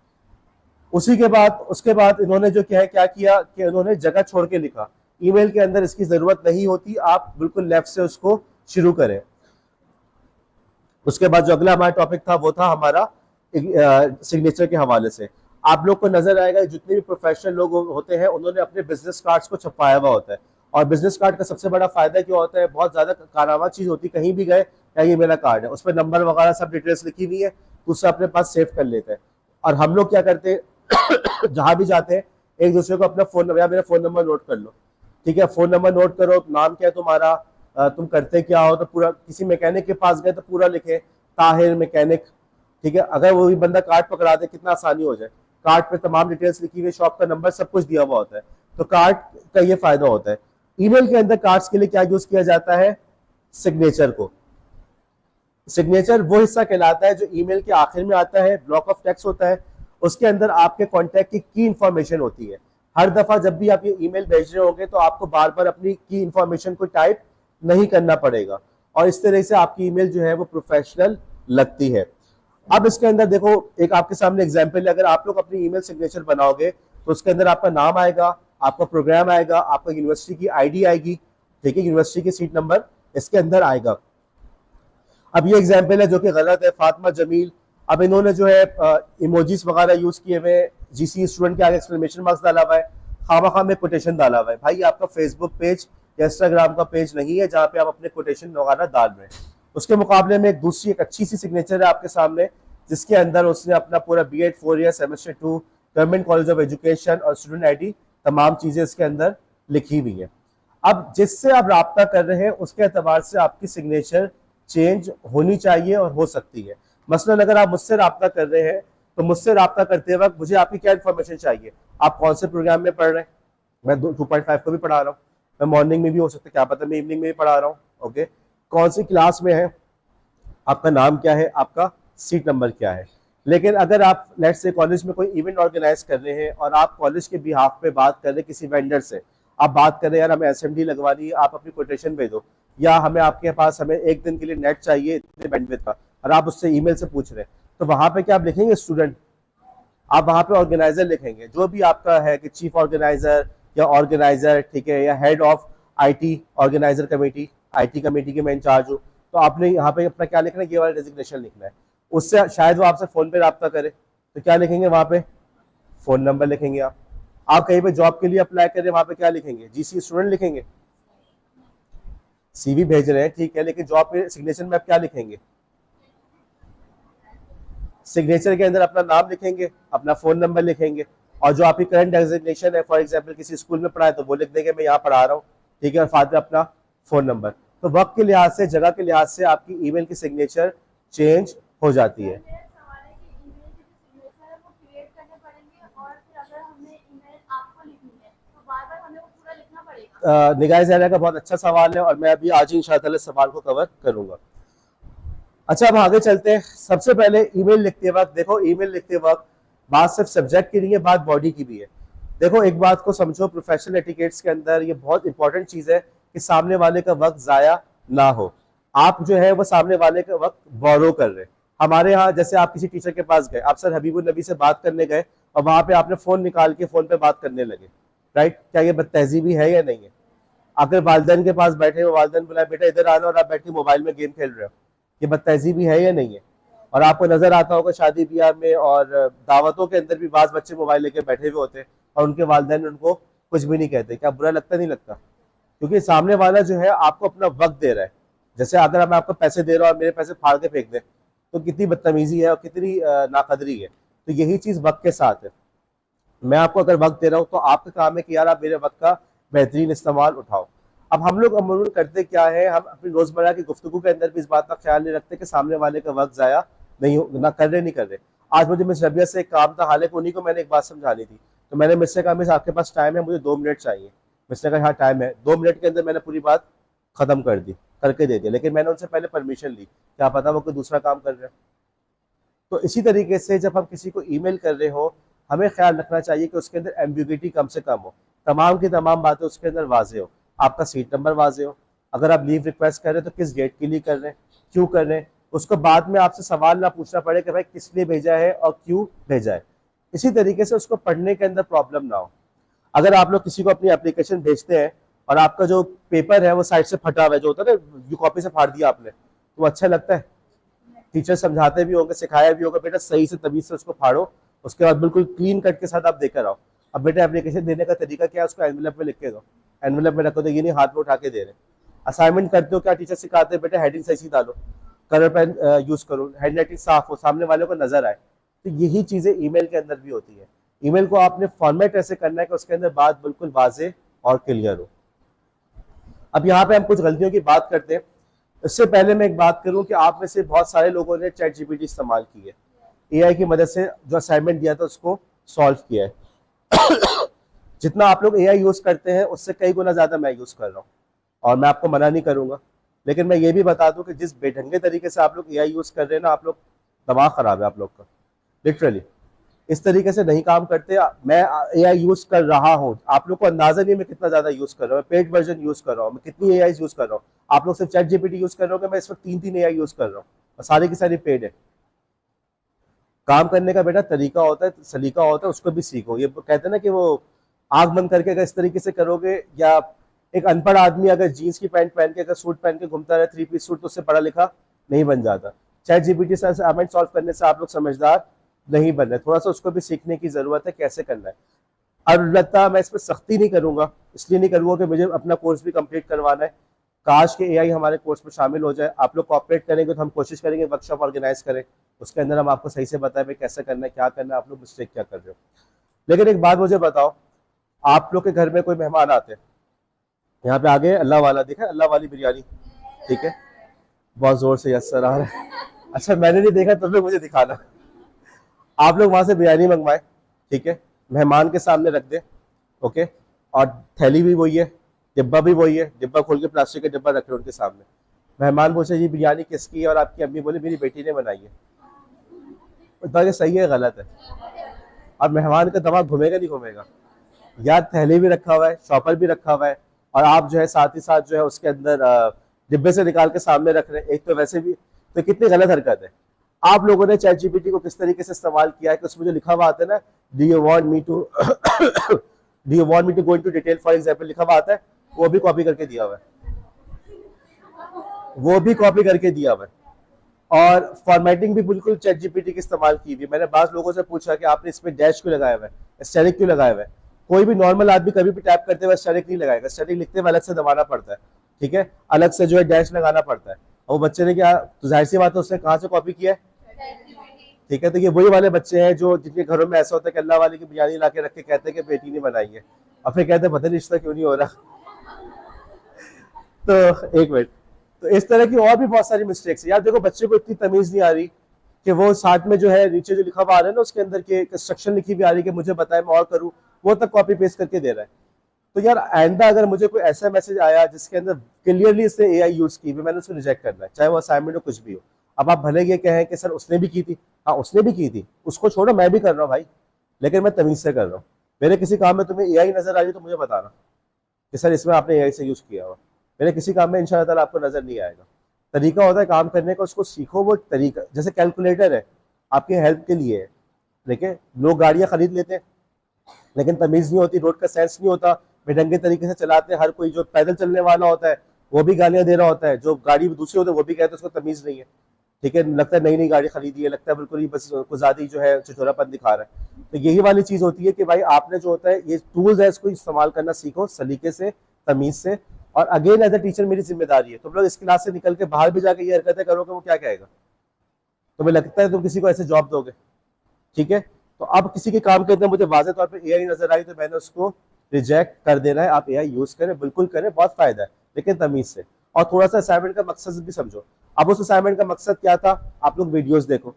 S1: उसी के बाद उसके बाद इन्होंने जो क्या किया कि इन्होंने जगह छोड़ के लिखा, ईमेल के अंदर इसकी जरूरत नहीं होती, आप बिल्कुल लेफ्ट से उसको शुरू करें। उसके बाद जो अगला हमारा टॉपिक था वो था हमारा सिग्नेचर के हवाले से। आप लोग को नजर आएगा जितने भी प्रोफेशनल लोग होते हैं उन्होंने अपने बिजनेस कार्ड्स को छपाया हुआ होता है, और बिजनेस कार्ड का सबसे बड़ा फायदा क्या होता है, बहुत ज्यादा कारआमद चीज होती है, कहीं भी गए क्या ये मेरा कार्ड है, उस पर नंबर वगैरह सब डिटेल्स लिखी हुई है, तो उससे अपने पास सेव कर लेते हैं। और हम लोग क्या करते हैं जहां भी जाते हैं एक दूसरे को अपना फोन नंबर या मेरा फोन नंबर नोट कर लो, ठीक है, फोन नंबर नोट करो, नाम क्या है तुम्हारा, तुम करते क्या हो, तो पूरा किसी मैकेनिक के पास गए तो पूरा लिखे ताहिर मैकेनिक, ठीक है। अगर वो भी बंदा कार्ड पकड़ा दे कितना आसानी हो जाए, कार्ड पे तमाम डिटेल्स लिखी हुई, शॉप का नंबर सब कुछ दिया हुआ होता है, तो कार्ड का ये फायदा होता है। ईमेल के अंदर कार्ड्स के लिए क्या यूज किया जाता है, सिग्नेचर को। सिग्नेचर वो हिस्सा कहलाता है जो ईमेल के आखिर में आता है, ब्लॉक ऑफ टेक्स्ट होता है, उसके अंदर आपके कॉन्टैक्ट की इंफॉर्मेशन होती है। हर दफा जब भी आप ये ईमेल भेज रहे होंगे तो आपको बार बार अपनी की इंफॉर्मेशन को टाइप नहीं करना पड़ेगा, और इस तरह से आपकी ईमेल जो है वो प्रोफेशनल लगती है। अब इसके अंदर देखो एक आपके सामने एग्जांपल है, अगर आप लोग अपनी ईमेल सिग्नेचर बनाओगे तो उसके अंदर आपका नाम आएगा, आपका प्रोग्राम आएगा, आपका यूनिवर्सिटी की आईडी आएगी, ठीक है, यूनिवर्सिटी की सीट नंबर इसके अंदर आएगा। अब ये एग्जाम्पल है जो कि गलत है, फातिमा जमील, अब इन्होंने जो है इमोजीज वगैरह यूज किए हुए, जीसी स्टूडेंट के आगे एक्सक्लेमेशन मार्क्स डाला हुआ है, खामा में कोटेशन डाला हुआ है। भाई आपका फेसबुक पेज या इंस्टाग्राम का पेज नहीं है जहाँ पे आप अपने कोटेशन वगैरह डाल रहे हैं। उसके मुकाबले में एक दूसरी एक अच्छी सी सिग्नेचर है आपके सामने, जिसके अंदर उसने अपना पूरा B.Ed 4 year semester 2 government college of education और स्टूडेंट आईडी तमाम चीजें इसके अंदर लिखी हुई है। अब जिससे आप राब्ता कर रहे हैं उसके एतबार से आपकी सिग्नेचर चेंज होनी चाहिए और हो सकती है। मसलन अगर आप मुझसे राब्ता कर रहे हैं तो मुझसे राब्ता करते वक्त मुझे आपकी क्या इन्फॉर्मेशन चाहिए, आप कौन से प्रोग्राम में पढ़ रहे हैं, मैं 2.5 को भी पढ़ा रहा हूँ, मैं मॉर्निंग में भी हो सकता है, क्या पता मैं इवनिंग में भी पढ़ा रहा हूँ, ओके, कौन सी क्लास में है, आपका नाम क्या है, आपका सीट नंबर क्या है। लेकिन अगर आप लेट्स से कॉलेज में कोई इवेंट ऑर्गेनाइज कर रहे हैं और आप कॉलेज के बिहाफ पे बात कर रहे हैं किसी वेंडर से, आप बात कर रहे हैं यार हमें एसएमडी लगवानी है, आप अपनी कोटेशन भेजो, या हमें आपके पास हमें एक दिन के लिए नेट चाहिए इतने बैंडविड्थ का, और आप उससे ईमेल से पूछ रहे हैं, तो वहां पे क्या आप लिखेंगे स्टूडेंट, आप वहां पे ऑर्गेनाइजर लिखेंगे, जो भी आपका है कि चीफ ऑर्गेनाइजर या ऑर्गेनाइजर, ठीक है, या head of IT organiser committee, IT committee के मैं इंचार्ज हूँ, तो आपने यहाँ पे अपना क्या लिखना है, ये वाला डेजिग्नेशन लिखना है। उससे शायद वो आपसे फोन पे रब्ता करे, तो क्या लिखेंगे वहां पे, फोन नंबर लिखेंगे। आप कहीं पे जॉब के लिए अप्लाई कर रहे हैं, वहां पे क्या लिखेंगे, जीसी स्टूडेंट लिखेंगे, सीवी भेज रहे हैं, ठीक है, लेकिन जॉब पे सिग्नेचर में आप क्या लिखेंगे, सिग्नेचर के अंदर अपना नाम लिखेंगे, अपना फोन नंबर लिखेंगे, और जो आपकी करंट डेजिग्नेशन है, फॉर एग्जांपल किसी स्कूल में पढ़ा है तो वो लिख देंगे मैं यहाँ पढ़ा रहा हूँ, ठीक है, और साथ में अपना फोन नंबर। तो वक्त के लिहाज से, जगह के लिहाज से आपकी ईमेल की सिग्नेचर चेंज हो जाती है। निगाह ज़हरा का बहुत अच्छा सवाल है और मैं अभी आज ही इंशाअल्लाह इस सवाल को कवर करूंगा। अच्छा अब आगे चलते हैं। सबसे पहले ईमेल लिखते वक्त देखो, ईमेल लिखते वक्त बात सिर्फ सब्जेक्ट की नहीं है, बात बॉडी की भी है। देखो एक बात को समझो, प्रोफेशनल एटिकेट्स के अंदर ये बहुत इंपॉर्टेंट चीज है कि सामने वाले का वक्त जाया ना हो। आप जो है वो सामने वाले का वक्त बोरो कर रहे हैं। हमारे यहाँ जैसे आप किसी टीचर के पास गए, आप सर हबीबुल नबी से बात करने गए और वहां पे आपने फोन निकाल के फोन पे बात करने लगे, राइट, क्या ये बदतहजीबी है या नहीं है? अगर वालिदैन के पास बैठे हो, वालिदैन बुलाए बेटा इधर आना, और आप बैठ के मोबाइल में गेम खेल रहे हो, ये बदतहजीबी है या नहीं है? और आपको नजर आता होगा शादी ब्याह में और दावतों के अंदर भी बाज बच्चे मोबाइल लेके बैठे हुए होते हैं और उनके वालिदैन उनको कुछ भी नहीं कहते, क्या बुरा लगता नहीं लगता? क्योंकि सामने वाला जो है आपको अपना वक्त दे रहा है। जैसे अगर मैं आपको पैसे दे रहा हूँ और मेरे पैसे फाड़ के फेंक दे तो कितनी बदतमीजी है और कितनी नाकदरी है। तो यही चीज वक्त के साथ है। मैं आपको अगर वक्त दे रहा हूँ तो आपका काम है कि यार आप मेरे वक्त का बेहतरीन इस्तेमाल उठाओ। अब हम लोग अमूमन करते क्या है, हम अपनी रोजमर्रा की गुफ्तगू के अंदर भी इस बात का ख्याल नहीं रखते कि सामने वाले का वक्त जाया ना कर रहे। आज मुझे मिस रबिया से एक काम था, हालांकि उन्हीं को मैंने एक बात समझानी थी, तो मैंने मिस से कहा मिस आपके पास टाइम है, मुझे 2 मिनट चाहिए। मिस ने कहा हाँ टाइम है। 2 मिनट के अंदर मैंने पूरी बात खत्म कर दी, करके दे दिया, लेकिन मैंने उनसे पहले परमिशन ली, क्या पता वो कोई दूसरा काम कर रहे हैं। तो इसी तरीके से जब हम किसी को ईमेल कर रहे हो, हमें ख्याल रखना चाहिए कि उसके अंदर एम्बिग्युइटी कम से कम हो, तमाम की तमाम बातें उसके अंदर वाजे हो, आपका सीट नंबर वाजे हो, अगर आप लीव रिक्वेस्ट कर रहे हैं तो किस डेट के लिए कर रहे हैं, क्यों कर रहे हैं, उसको बाद में आपसे सवाल ना पूछना पड़े कि भाई किस लिए भेजा है और क्यों भेजा है। इसी तरीके से उसको पढ़ने के अंदर प्रॉब्लम ना हो। अगर आप लोग किसी को अपनी एप्लीकेशन भेजते हैं और आपका जो पेपर है वो साइड से फटा हुआ है, जो होता है ना, व्यू कॉपी से फाड़ दिया आपने, तो अच्छा लगता है? टीचर समझाते भी होंगे, सिखाया भी होगा, बेटा सही से तमीज से उसको फाड़ो, उसके बाद बिल्कुल क्लीन कट के साथ आप देकर आओ। अब बेटा एप्लीकेशन देने का तरीका क्या है, उसको एनवेलप में लिख के दो, एनवेलप में रखो, तो ये नहीं हाथ में उठा के दे रहे। असाइनमेंट करते हो क्या टीचर सिखाते हैं, बेटा हेडिंग सही डालो, कलर पेन यूज करो, हैंड राइटिंग साफ हो, सामने वाले को नजर आए। तो यही चीजें ईमेल के अंदर भी होती है। ईमेल को आपने फॉर्मेट ऐसे करना है कि उसके अंदर बात बिल्कुल वाजे और क्लियर हो। अब यहाँ पे हम कुछ गलतियों की बात करते हैं। इससे पहले मैं एक बात करूं कि आप में से बहुत सारे लोगों ने चैट जीपीटी इस्तेमाल की है, एआई की मदद से जो असाइनमेंट दिया था उसको सॉल्व किया है। जितना आप लोग एआई यूज करते हैं उससे कई गुना ज्यादा मैं यूज कर रहा हूँ, और मैं आपको मना नहीं करूंगा। लेकिन मैं ये भी बता दूं कि जिस बेढंगे तरीके से आप लोग एआई यूज कर रहे हैं ना, आप लोग दिमाग खराब है आप लोग का, लिटरली। इस तरीके से नहीं काम करते। मैं एआई यूज कर रहा हूँ, आप लोग को अंदाजा नहीं मैं कितना ज्यादा यूज कर रहा हूँ। पेड वर्जन यूज कर रहा हूँ, मैं कितनी एआई यूज कर रहा हूँ। आप लोग सिर्फ चैट जीपीटी यूज कर रहे हो, मैं इस वक्त 3 एआई यूज कर रहा हूँ, और सारी की सारी पेड है। काम करने का बेटा तरीका होता है, सलीका होता है, उसको भी सीखो। ये कहते हैं ना कि वो आंख बंद करके अगर इस तरीके से करोगे, या एक अनपढ़ आदमी अगर जीन्स की पैंट पहन के अगर सूट पहन के घूमता रहे, 3 पीस सूट, तो उससे पढ़ा लिखा नहीं बन जाता। चैट जीपीटी से असाइनमेंट सॉल्व करने से आप लोग समझदार नहीं बन रहे, थोड़ा सा उसको भी सीखने की जरूरत है कैसे करना है। अलबत्ता मैं इस पर सख्ती नहीं करूंगा, इसलिए नहीं करूंगा कि मुझे अपना कोर्स भी कंप्लीट करवाना है। काश के एआई हमारे कोर्स में शामिल हो जाए। आप लोग कोऑपरेट करेंगे तो हम कोशिश करेंगे वर्कशॉप ऑर्गेनाइज करें, उसके अंदर हम आपको सही से बताएं भाई कैसे करना है, क्या करना है, आप लोग मिस्टेक क्या कर रहे हो। लेकिन एक बात मुझे बताओ, आप लोग के घर में कोई मेहमान आते हैं, यहाँ पे आगे अल्लाह वाला दिखा, अल्लाह वाली बिरयानी, ठीक है, बहुत जोर से यस सर आ रहा है। अच्छा मैंने नहीं देखा, तुम लोग मुझे दिखाना। आप लोग वहां से बिरयानी मंगवाए, ठीक है, मेहमान के सामने रख दे, ओके, और थैली भी वही है, डिब्बा भी वही है, डिब्बा खोल के प्लास्टिक का डिब्बा रख रहे उनके सामने। मेहमान पूछे ये बिरयानी किसकी है, और आपकी अम्मी बोले मेरी बेटी ने बनाई है। बताइए सही है गलत है? और मेहमान का दिमाग घूमेगा नहीं घूमेगा? यार थैली भी रखा हुआ है, शॉपर भी रखा हुआ है, और आप जो है साथ ही साथ जो है उसके अंदर डिब्बे से निकाल के सामने रख रहे हैं। एक तो वैसे भी तो कितनी गलत हरकत है। आप लोगों ने चैट जीपीटी को किस तरीके से इस्तेमाल किया है कि उसमें जो लिखा हुआ आता है ना, do you want me to do you want me to go into detail for example लिखा हुआ आता है, वो भी कॉपी करके दिया हुआ है, वो भी कॉपी करके दिया हुआ है। और फॉर्मेटिंग भी बिल्कुल चैट जीपीटी की इस्तेमाल की हुई। मैंने बात लोगों से पूछा कि आपने इसमें डैश क्यों लगाया हुआ है, एस्टेरिक क्यों लगाया हुआ है। कोई भी नॉर्मल आदमी कभी भी टैप करते हुए एस्टेरिक नहीं लगाएगा, एस्टेरिक लिखते हुए अलग से दबाना पड़ता है, ठीक है, अलग से जो है डैश लगाना पड़ता है। और वो बच्चे ने क्या, तो जाहिर सी बात है उसने कहाँ से कॉपी किया है, ठीक है। तो ये वही वाले बच्चे हैं जो जिनके घरों में ऐसा होता है कि अल्लाह वाले की बिरयानी ला के रख के कहते हैं कि बेटी ने बनाई है, और फिर कहते हैं पता नहीं रिश्ता क्यों नहीं हो रहा। तो एक मिनट, तो इस तरह की और भी बहुत सारी मिस्टेक्स है यार। देखो बच्चे को इतनी तमीज नहीं आ रही कि वो साथ में जो है नीचे जो लिखा हुआ आ रहा है ना उसके अंदर के इंस्ट्रक्शन लिखी हुई आ रही है कि मुझे बताए मैं और करूँ, वो तक कॉपी पेस्ट करके दे रहा है। तो यार आइंदा अगर मुझे कोई ऐसा मैसेज आया जिसके अंदर क्लियरली इसने एआई यूज की, मैंने उसको रिजेक्ट करना है, चाहे वो असाइनमेंट हो कुछ भी हो। अब आप भले ये कहें कि सर उसने भी की थी, हाँ उसने भी की थी, उसको छोड़ो मैं भी कर रहा हूँ भाई, लेकिन मैं तमीज से कर रहा हूँ। मेरे किसी काम में तुम्हें एआई नजर आ रही है तो मुझे बताना कि सर इसमें आपने एआई से यूज किया हुआ। मेरे किसी काम में इंशाअल्लाह ताला आपको नजर नहीं आएगा। तरीका होता है काम करने का, उसको सीखो। वो तरीका जैसे कैलकुलेटर है, आपके हेल्प के लिए है। देखिए लोग गाड़ियां खरीद लेते हैं लेकिन तमीज नहीं होती, रोड का सेंस नहीं होता, बेढंगे तरीके से चलाते हैं। हर कोई जो पैदल चलने वाला होता है वो भी गालियां दे रहा होता है, जो गाड़ी दूसरे होते हैं वो भी कहते हैं उसको तमीज नहीं है, ठीक है, लगता है नई नई गाड़ी खरीदी है, लगता है बिल्कुल ही बस कुछ ज्यादा ही जो है चिचोरापन दिखा रहा है। तो यही वाली चीज होती है कि भाई आपने जो होता है ये टूल्स है इसको इस्तेमाल करना सीखो सलीके से, तमीज से। और अगेन एज अ टीचर मेरी जिम्मेदारी है, तुम लोग इस क्लास से निकल के बाहर भी जाके ये हरकतें करोगे, वो क्या कहेगा? तुम्हें लगता है तुम किसी को ऐसे जॉब दोगे? ठीक है, तो अब किसी के काम के अंदर मुझे वाज़ेह तौर पे एआई नजर आई तो मैंने उसको रिजेक्ट कर देना है। आप एआई यूज करें, बिल्कुल करें, बहुत फायदा है, लेकिन तमीज से। और थोड़ा सा असाइनमेंट का मकसद भी समझो। अब उस असाइनमेंट का मकसद क्या था, आप लोग वीडियोस देखो।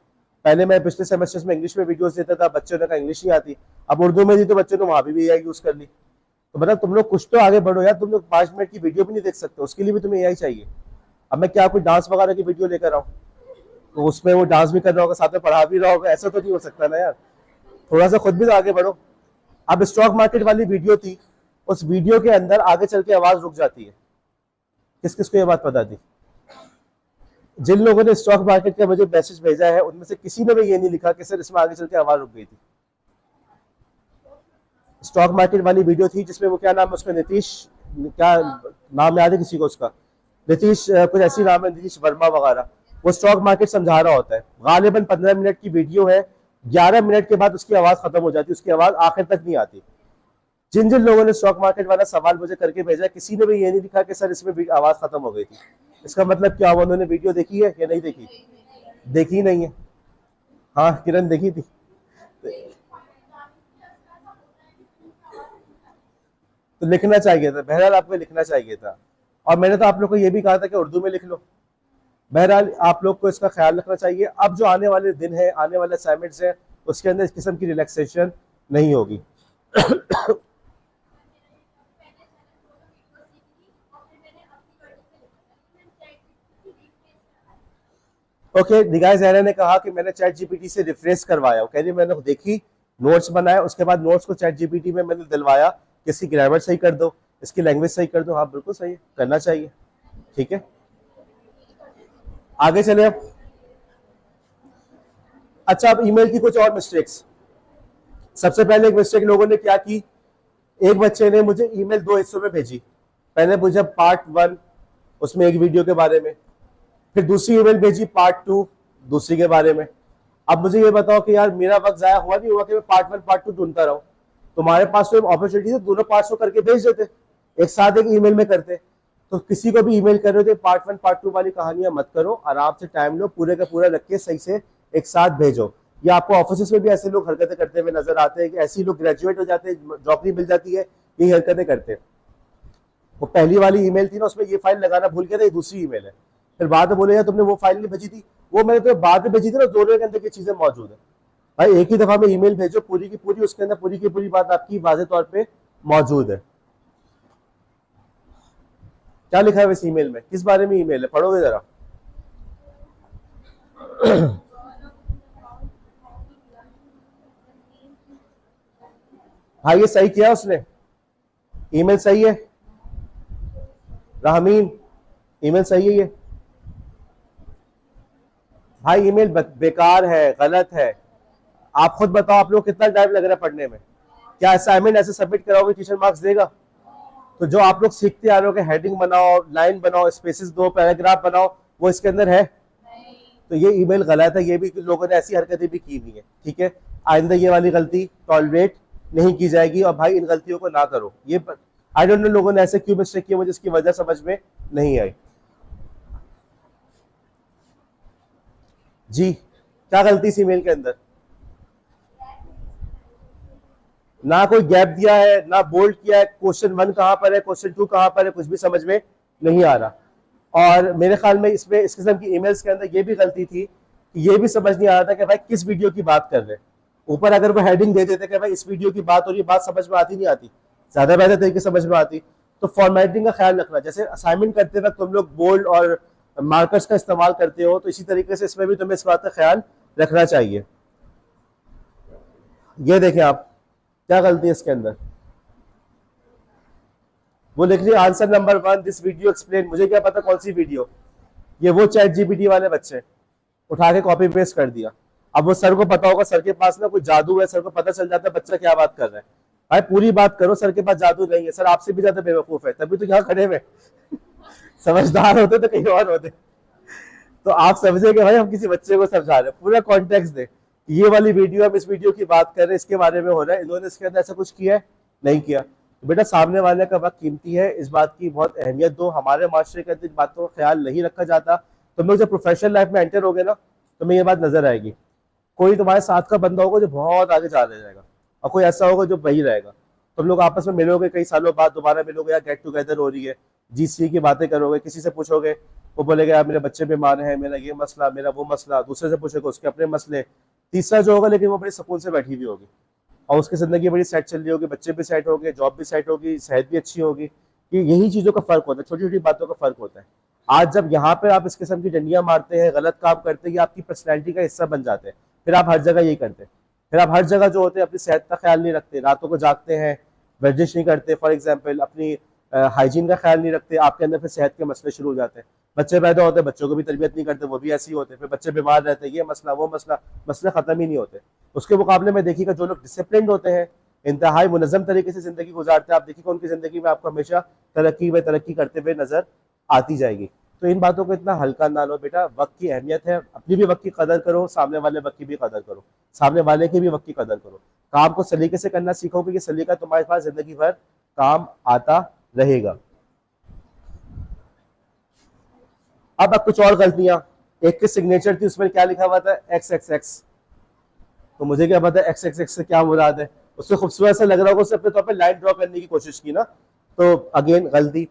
S1: पहले मैं पिछले सेमेस्टर्स में इंग्लिश में वीडियोस देता था, बच्चों ने कहा इंग्लिश नहीं आती, अब उर्दू में दी तो बच्चों ने वहां भी एआई यूज कर ली। तो मतलब तुम लोग कुछ तो आगे बढ़ो यार, तुम लोग 5 मिनट की वीडियो भी नहीं देख सकते, उसके लिए भी तुम्हें एआई चाहिए। अब मैं क्या कोई डांस वगैरह की वीडियो लेकर आऊँ तो उसमें वो डांस भी कर रहा होगा साथ में पढ़ा भी रहा होगा, ऐसा तो नहीं हो सकता ना यार। थोड़ा सा खुद भी तो आगे बढ़ो। अब स्टॉक मार्केट वाली वीडियो थी, उस वीडियो के अंदर आगे चल के आवाज रुक जाती है। किस किस को ये बात पता थी? जिन लोगों ने स्टॉक मार्केट का मुझे मैसेज भेजा है उनमें से किसी ने भी ये नहीं लिखा कि सर इसमें आगे चल के आवाज रुक गई थी। स्टॉक मार्केट वाली वीडियो थी जिसमें वो क्या नाम है उसका, नीतीश, क्या नाम याद है किसी को उसका, नीतीश कुछ ऐसी नाम है, नीतीश वर्मा वगैरह। वो स्टॉक मार्केट समझा रहा होता है, गालिबन 15 मिनट की वीडियो है, 11 मिनट के बाद उसकी आवाज खत्म हो जाती है, उसकी आवाज आखिर तक नहीं आती। जिन जिन लोगों ने स्टॉक मार्केट वाला सवाल मुझे करके भेजा, किसी ने भी ये नहीं लिखा कि सर इसमें आवाज खत्म हो गई थी। इसका मतलब क्या हुआ, उन्होंने वीडियो देखी है या नहीं देखी? देखी नहीं है। हाँ किरण देखी थी, तो लिखना चाहिए था, बहरहाल आपको लिखना चाहिए था। और मैंने तो आप लोग को ये भी कहा था कि उर्दू में लिख लो। बहरहाल आप लोग को इसका ख्याल रखना चाहिए। अब जो आने वाले दिन है, आने वाले असाइनमेंट्स है, उसके अंदर इस किस्म की रिलैक्सेशन नहीं होगी। ओके, निगाह ज़हरा ने कहा कि मैंने चैट जीपीटी से रिफ्रेश करवाया। वो कह रही मैंने देखी, नोट्स बनाया, उसके बाद नोट्स को चैट जीपीटी में मैंने दिलवाया कि इसकी ग्रामर सही कर दो, इसकी लैंग्वेज सही कर दो। हाँ बिल्कुल सही है, करना चाहिए। ठीक है, आगे चले अब। अच्छा, अब ईमेल की कुछ और मिस्टेक्स। सबसे पहले एक मिस्टेक लोगों ने क्या की, एक बच्चे ने मुझे ईमेल दो हिस्सों में भेजी। पहले मुझे पार्ट 1, उसमें एक वीडियो के बारे में, फिर दूसरी ईमेल भेजी पार्ट 2, दूसरी के बारे में। अब मुझे ये बताओ कि यार मेरा वक्त जाया हुआ नहीं हुआ कि मैं पार्ट 1 पार्ट 2 ढूंढता रहूं। तुम्हारे पास तो अपॉर्चुनिटी है, दोनों पार्ट्स को करके भेज देते, एक साथ एक ईमेल में करते। तो किसी को भी ईमेल कर रहे हो तो पार्ट 1 पार्ट 2 वाली कहानियां मत करो, आराम से टाइम लो, पूरे का पूरा रख के सही से एक साथ भेजो। या आपको ऑफिस में भी ऐसे लोग हरकतें करते हुए नजर आते हैं कि ऐसे ही लोग ग्रेजुएट हो जाते हैं, जॉब नहीं मिल जाती है, यही हरकतें करते हैं। वो पहली वाली ईमेल थी ना, उसमें ये फाइल लगाना भूल गया था, ये दूसरी ईमेल है। फिर बाद में बोले यार तुमने वो फाइल नहीं भेजी थी, वो मैंने तो बाद में भेजी थी ना, दोनों के अंदर की चीजें मौजूद है। भाई एक ही दफा में ईमेल भेजो पूरी की पूरी, उसके अंदर पूरी की पूरी बात आपकी वाज़ेह तौर पे मौजूद है। क्या लिखा है इस ईमेल में, किस बारे में ईमेल है, पढ़ोगे जरा। हाँ ये सही किया उसने, ईमेल सही है राहमीन, ईमेल सही है ये। भाई ईमेल बेकार है, गलत है। आप खुद बताओ आप लोग कितना टाइम लग रहा है पढ़ने में, क्या असाइनमेंट ऐसे सबमिट कराओगे टीचर मार्क्स देगा? तो जो आप लोग सीखते आ रहे हो कि हेडिंग बनाओ, लाइन बनाओ, स्पेसेस दो, पैराग्राफ बनाओ, वो इसके अंदर है। तो ये ईमेल गलत है, ये भी लोगों ने ऐसी हरकतें भी की हुई है। ठीक है, आइंदा ये वाली गलती टॉलरेट नहीं की जाएगी, और भाई इन गलतियों को ना करो। ये आई डोंट नो लोगों ने ऐसे क्यों मिस्टेक किया, मुझे इसकी वजह समझ में नहीं आई। जी, क्या गलती इस ईमेल के अंदर? ना कोई गैप दिया है, ना बोल्ड किया है, क्वेश्चन 1 कहां पर है, क्वेश्चन 2 कहां पर है, कुछ भी समझ में नहीं आ रहा। और मेरे ख्याल में इसमें इस किस्म की ईमेल्स के अंदर ये भी गलती थी कि ये भी समझ नहीं आ रहा था कि भाई किस वीडियो की बात कर रहे हैं। ऊपर अगर वो हेडिंग दे देते कि भाई इस वीडियो की बात, और ये बात समझ में आती नहीं आती, ज्यादा बेहतर तरीके से समझ में आती। तो फॉर्मेटिंग का ख्याल रखना, जैसे असाइनमेंट करते वक्त तुम लोग बोल्ड और मार्कर्स का इस्तेमाल करते हो, तो इसी तरीके से इसमें भी तुम्हें इस बात का ख्याल रखना चाहिए। ये देखें आप, क्या गलती है इसके अंदर। वो लिख रही है answer number 1 this video explain, मुझे क्या पता कौन सी वीडियो। ये वो चैट जीपीटी वाले बच्चे उठा के कॉपी पेस्ट कर दिया। अब वो सर को पता होगा, सर के पास ना कोई जादू है, सर को पता चल जाता है बच्चा क्या बात कर रहा है। भाई पूरी बात करो, सर के पास जादू नहीं है, सर आपसे भी ज्यादा बेवकूफ है, तभी तो यहाँ खड़े हुए। समझदार होते तो कहीं और होते। तो आप समझे कि भाई हम किसी बच्चे को समझा रहे हैं, पूरा कॉन्टेक्स्ट दे। ये वाली वीडियो, हम इस वीडियो की बात कर रहे हैं, इसके बारे में हो रहा है, इन्होंने इसके अंदर ऐसा कुछ किया है नहीं किया। तो बेटा सामने वाले का वक्त कीमती है, इस बात की बहुत अहमियत दो। हमारे माशरे के अंदर इन बातों का ख्याल नहीं रखा जाता। तुम लोग जब प्रोफेशनल लाइफ में एंटर होगे ना, तुम्हें ये बात नजर आएगी। कोई तुम्हारे साथ का बंदा होगा जो बहुत आगे चला जाएगा, और कोई ऐसा होगा जो वही रहेगा। तुम लोग आपस में मिलोगे, कई सालों बाद दोबारा मिलोगे, या गेट टुगेदर हो रही है, जीसी की बातें करोगे, किसी से पूछोगे, वो बोलेगा यार मेरे बच्चे बीमार हैं, मेरा ये मसला, मेरा वो मसला। दूसरे से पूछोगे, उसके अपने मसले। तीसरा जो होगा, लेकिन वो बड़ी सुकून से बैठी हुई होगी, और उसकी जिंदगी बड़ी सेट चल रही होगी, बच्चे भी सेट होंगे, जॉब भी सेट होगी, सेहत भी अच्छी होगी। कि यही चीजों का फर्क होता है, छोटी छोटी बातों का फर्क होता है। आज जब यहाँ पे आप इस किस्म की डंडियां मारते हैं, गलत काम करते हैं, ये आपकी पर्सनैलिटी का हिस्सा बन जाते हैं। फिर आप हर जगह यही करते हैं। फिर आप हर जगह जो होते हैं अपनी सेहत का ख्याल नहीं रखते, रातों को जागते हैं, वर्जिश नहीं करते, फॉर एग्जाम्पल अपनी हाइजीन का ख्याल नहीं रखते, आपके अंदर फिर सेहत के मसले शुरू हो जाते हैं। बच्चे पैदा होते हैं, बच्चों को भी तरबियत नहीं करते, वो भी ऐसे ही होते हैं। फिर बच्चे बीमार रहते हैं, ये मसला वो मसला, मसले खत्म ही नहीं होते। उसके मुकाबले में देखिएगा जो लोग डिसिप्लिन होते हैं, इंतहाई मुनज़्ज़म तरीके से जिंदगी गुजारते हैं, आप देखिएगा उनकी जिंदगी में आपको हमेशा तरक्की व तरक्की करते हुए नजर आती जाएगी। तो इन बातों को इतना हल्का ना लो बेटा, वक्त की अहमियत है, अपनी भी वक्त की कदर करो, सामने वाले वक्त की भी कदर करो, सामने वाले की भी वक्त की कदर करो। काम को सलीके से करना सीखोगे, ये सलीका तुम्हारे पास जिंदगी भर काम आता रहेगा। अब कुछ और गलतियां, एक की सिग्नेचर थी, उसमें क्या लिखा हुआ था, एक्स एक्स एक्स। तो मुझे क्या पता एक्स एक्स एक्स से क्या मुराद है। उससे खूबसूरत सा लग रहा होगा, उससे अपने तौर पे लाइन ड्रॉ करने की कोशिश की ना, तो अगेन गलती।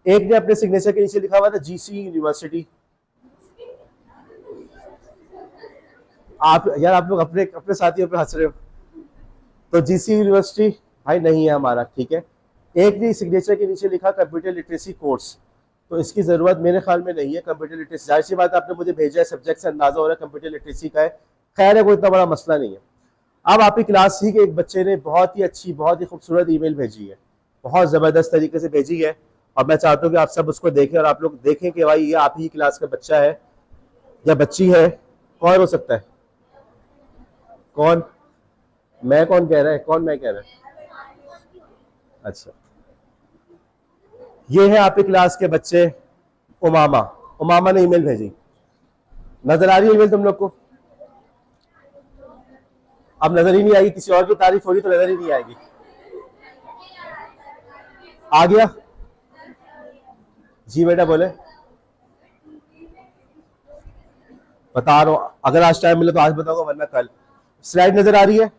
S1: एक ने अपने सिग्नेचर के नीचे लिखा हुआ था जीसी यूनिवर्सिटी। आप यार, आप लोग अपने अपने साथियों पे हंस रहे हो। तो जीसी यूनिवर्सिटी भाई नहीं है हमारा, ठीक है। एक ने सिग्नेचर के नीचे लिखा कंप्यूटर लिटरेसी कोर्स, तो इसकी जरूरत मेरे ख्याल में नहीं है। कंप्यूटर लिटरेसी, जाहिर सी बात आपने मुझे भेजा है, सब्जेक्ट से अंदाजा हो रहा है कंप्यूटर लिटरेसी का है। खैर है, कोई इतना बड़ा मसला नहीं है। अब आपकी क्लास ही के एक बच्चे ने बहुत ही अच्छी, बहुत ही खूबसूरत ईमेल भेजी है, बहुत ज़बरदस्त तरीके से भेजी है, और मैं चाहता हूँ कि आप सब उसको देखें और आप लोग देखें कि भाई ये आप ही क्लास का बच्चा है या बच्ची है। कौन हो सकता है? कौन? मैं कौन कह रहा है? कौन मैं कह रहा है? अच्छा, ये है आपकी क्लास के बच्चे उमामा। उमामा ने ईमेल भेजी। नजर आ रही है ईमेल तुम लोग को? अब नजर ही नहीं आएगी, किसी और की तारीफ होगी तो नजर ही नहीं आएगी। आ गया? जी बेटा बोले। बता रहा हूं, अगर आज टाइम मिले तो आज बताऊंगा, वरना कल। स्लाइड नजर आ रही है?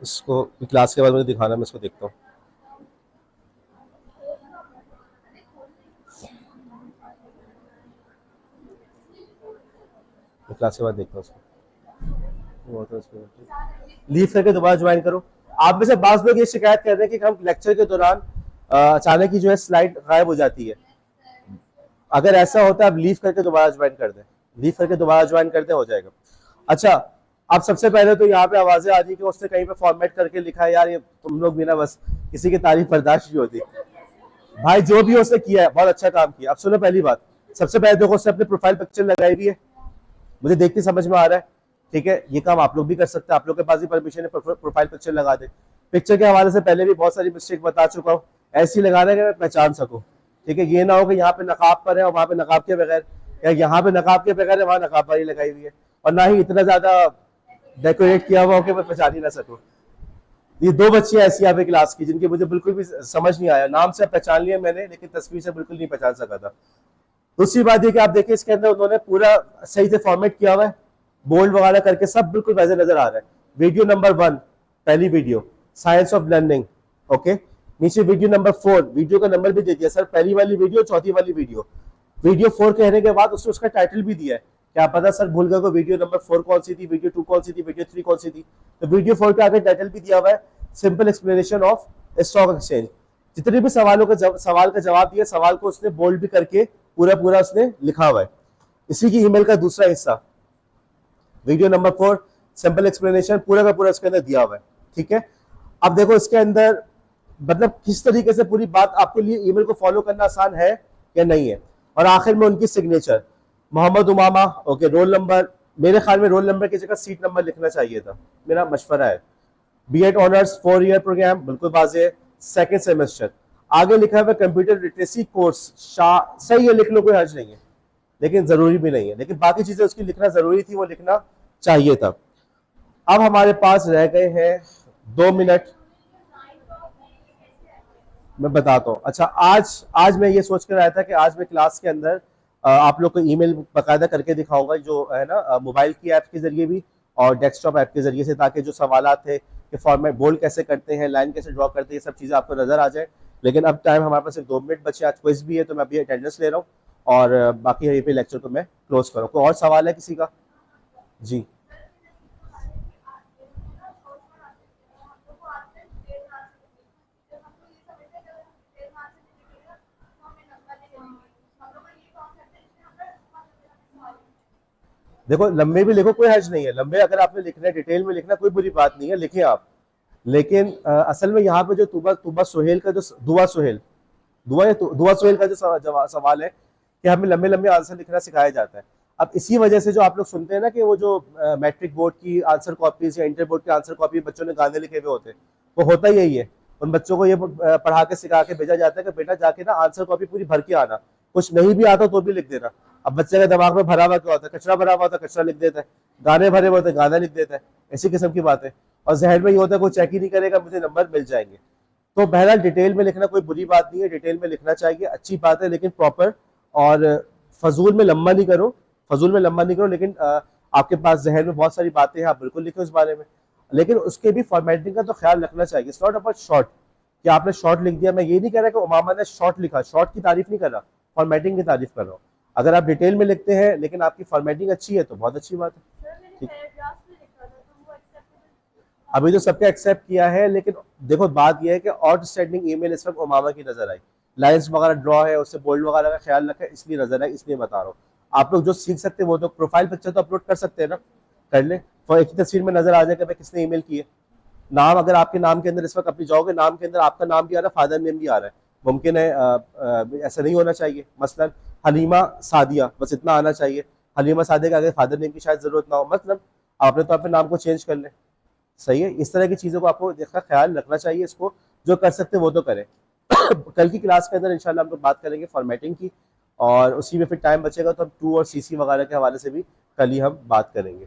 S1: इसको क्लास के बाद मुझे दिखाना, मैं इसको देखता हूँ। क्लास के बाद देखता हूँ उसको। लीव करके दोबारा ज्वाइन करो। आप में से बाज लोग ये शिकायत कर रहे हैं कि हम लेक्चर के दौरान अचानक ही जो है स्लाइड गायब हो जाती है। अगर ऐसा होता है आप लीव करके दोबारा ज्वाइन कर दें, लीव करके दोबारा ज्वाइन कर दें, हो जाएगा। अच्छा, अब सबसे पहले तो यहाँ पे आवाजें आ रही कि उसने कहीं पे फॉर्मेट करके लिखा है। यार ये तुम लोग भी ना, बस किसी की तारीफ बर्दाश्त नहीं होती। भाई जो भी उसने किया है बहुत अच्छा काम किया। अब सुनो पहली बात, सबसे पहले देखो उसने अपनी प्रोफाइल पिक्चर लगाई हुई है, मुझे देख के समझ में आ रहा है, ठीक है। ये काम आप लोग भी कर सकते हैं, आप लोग के पास भी परमिशन है, प्रोफाइल पिक्चर लगा दे। पिक्चर के हवाले से पहले भी बहुत सारी मिस्टेक बता चुका हूँ, ऐसी लगाना है कि मैं पहचान सकूँ, ठीक है। ये ना हो कि यहाँ पे नकाब पर है और वहाँ पे नकाब के बगैर, या यहाँ पे नकाब के बगैर है वहाँ नकाब वाली लगाई हुई है, और ना ही इतना ज्यादा डेकोरेट किया हुआ हो कि मैं पहचान ही ना सकूँ। ये दो बच्चियां ऐसी यहाँ पे क्लास की जिनके मुझे बिल्कुल भी समझ नहीं आया, नाम से पहचान लिया मैंने लेकिन तस्वीर से बिल्कुल नहीं पहचान सका था। दूसरी बात ये कि आप देखिए इसके अंदर उन्होंने पूरा सही से फॉर्मेट किया हुआ है, बोल्ड वगैरह करके सब बिल्कुल वैसे नजर आ रहा है। वीडियो नंबर 1 पहली video, science of learning, okay. नीचे वीडियो नंबर 4, वीडियो का नंबर भी दे दिया सर, पहली वाली वीडियो, चौथी वाली वीडियो। वीडियो 4 कहने के बाद उसने उसका टाइटल भी दिया है। क्या पता सर भूल गए को वीडियो नंबर 4 कौन सी थी, वीडियो 2 कौन सी थी, वीडियो 3 कौन सी थी। तो वीडियो 4 के आगे टाइटल भी दिया हुआ है, simple explanation of stock exchange. जितने भी सवालों का सवाल का जवाब दिया, सवाल को उसने बोल्ड भी करके पूरा पूरा उसने लिखा हुआ है। इसी की ईमेल का दूसरा हिस्सा, वीडियो नंबर 4 सिंपल एक्सप्लेनेशन, पूरा का पूरा इसके अंदर दिया हुआ है, ठीक है। अब देखो इसके अंदर मतलब किस तरीके से पूरी बात आपके लिए ईमेल को फॉलो करना आसान है या नहीं है। और आखिर में उनकी signature, Mohammad Umama, okay. Roll number, मेरे ख्याल में रोल नंबर की जगह सीट नंबर लिखना चाहिए था, मेरा मशवरा है। बीएड ऑनर्स 4 ईयर प्रोग्राम, बिल्कुल वाज़ेह, सेकंड सेमेस्टर। आगे लिखा है कंप्यूटर लिटरेसी कोर्स, सही है, लिख लो, कोई हर्ज नहीं है, लेकिन जरूरी भी नहीं है। लेकिन बाकी चीजें उसकी लिखना जरूरी थी, वो लिखना चाहिए था। अब हमारे पास रह गए हैं 2 मिनट, मैं बताता हूँ। अच्छा, आज मैं ये सोच कर आया था कि आज मैं क्लास के अंदर आप लोग को ईमेल बाकायदा करके दिखाऊंगा, जो है ना मोबाइल की ऐप के जरिए भी और डेस्कटॉप ऐप के जरिए से, ताकि जो सवालात थे कि फॉर्मेट बोल्ड कैसे करते हैं, लाइन कैसे ड्रॉ करते हैं, ये सब चीज़ें आपको नजर आ जाए। लेकिन अब टाइम हमारे पास सिर्फ 2 मिनट बचे, आज क्विज भी है तो मैं अभी अटेंडेंस ले रहा हूँ, और बाकी यहीं पे लेक्चर को मैं क्लोज करूँ। कोई और सवाल है किसी का? जी। देखो लंबे भी लिखो, कोई हर्ज नहीं है, लंबे अगर आपने लिखना है, डिटेल में लिखना, कोई बुरी बात नहीं है, लिखिए आप। लेकिन असल में यहाँ पे जो तुबा तुबा सुहेल का जो दुआ सुहेल, दुआ या दुआ सुहेल का जो सवाल है कि हमें लंबे लंबे आंसर लिखना सिखाया जाता है। अब इसी वजह से जो आप लोग सुनते हैं ना कि वो जो मैट्रिक बोर्ड की आंसर कॉपीज या इंटर बोर्ड की आंसर कॉपी बच्चों ने गाने लिखे हुए होते हैं, वो होता यही है उन बच्चों को ये पढ़ा के सिखा के भेजा जाता है कि बेटा जाके ना आंसर कॉपी पूरी भर के आना, कुछ नहीं भी आता तो भी लिख देना। अब बच्चे के दिमाग में भरा हुआ क्या होता है, कचरा भरा हुआ होता है, कचरा लिख देता है, गाने भरे हुए होते हैं, गाना लिख देता है, ऐसी किस्म की बात है। और जहन में ये होता है कोई चेक ही नहीं करेगा, मुझे नंबर मिल जाएंगे। तो बहरहाल डिटेल में लिखना कोई बुरी बात नहीं है, डिटेल में लिखना चाहिए, अच्छी बात है, लेकिन प्रॉपर और फजूल में लंबा नहीं करो, फजूल में लंबा नहीं करो। लेकिन आपके पास जहन में बहुत सारी बातें हैं, आप बिल्कुल लिखें उस बारे में, लेकिन उसके भी फॉर्मेटिंग का तो ख्याल रखना चाहिए। इट्स नॉट अबाउट शॉर्ट कि आपने शॉर्ट लिख दिया। मैं ये नहीं कह रहा कि उमामा ने शॉर्ट लिखा, शॉर्ट की तारीफ नहीं कर रहा, फॉर्मेटिंग की तारीफ कर रहा हूँ। अगर आप डिटेल में लिखते हैं लेकिन आपकी फॉर्मेटिंग अच्छी है तो बहुत अच्छी बात है। ठीक, अभी तो सबने एक्सेप्ट किया है, लेकिन देखो बात यह है कि आउटस्टैंडिंग ईमेल इस वक्त उमामा की नजर आई, लाइन्स वगैरह ड्रॉ है, उससे बोल्ड वगैरह का ख्याल रखा है, इसलिए नजर आई, इसलिए बता रहा हूँ। आप लोग जो सीख सकते हैं वो तो प्रोफाइल पिक्चर तो अपलोड कर सकते हैं ना, कर ले, तो एक ही तस्वीर में नजर आ जाएगा भाई किसने ईमेल की है। नाम अगर आपके नाम के अंदर इस वक्त अपनी जाओगे, नाम के अंदर आपका नाम भी आ रहा है, फादर नेम भी आ रहा है, मुमकिन है ऐसा नहीं होना चाहिए। मसलन हलीमा सादिया, बस इतना आना चाहिए। हलीमा सादिया के आगे फादर नेम की शायद जरूरत ना हो, मतलब आप अपने तौर पर नाम को चेंज कर लें। सही है, इस तरह की चीज़ों को आपको देखा ख्याल रखना चाहिए। इसको जो कर सकते हैं वो तो करें। कल की क्लास के अंदर इंशाल्लाह हम लोग बात करेंगे फॉर्मेटिंग की, और उसी में फिर टाइम बचेगा तो हम टू और सीसी वगैरह के हवाले से भी कल ही हम बात करेंगे।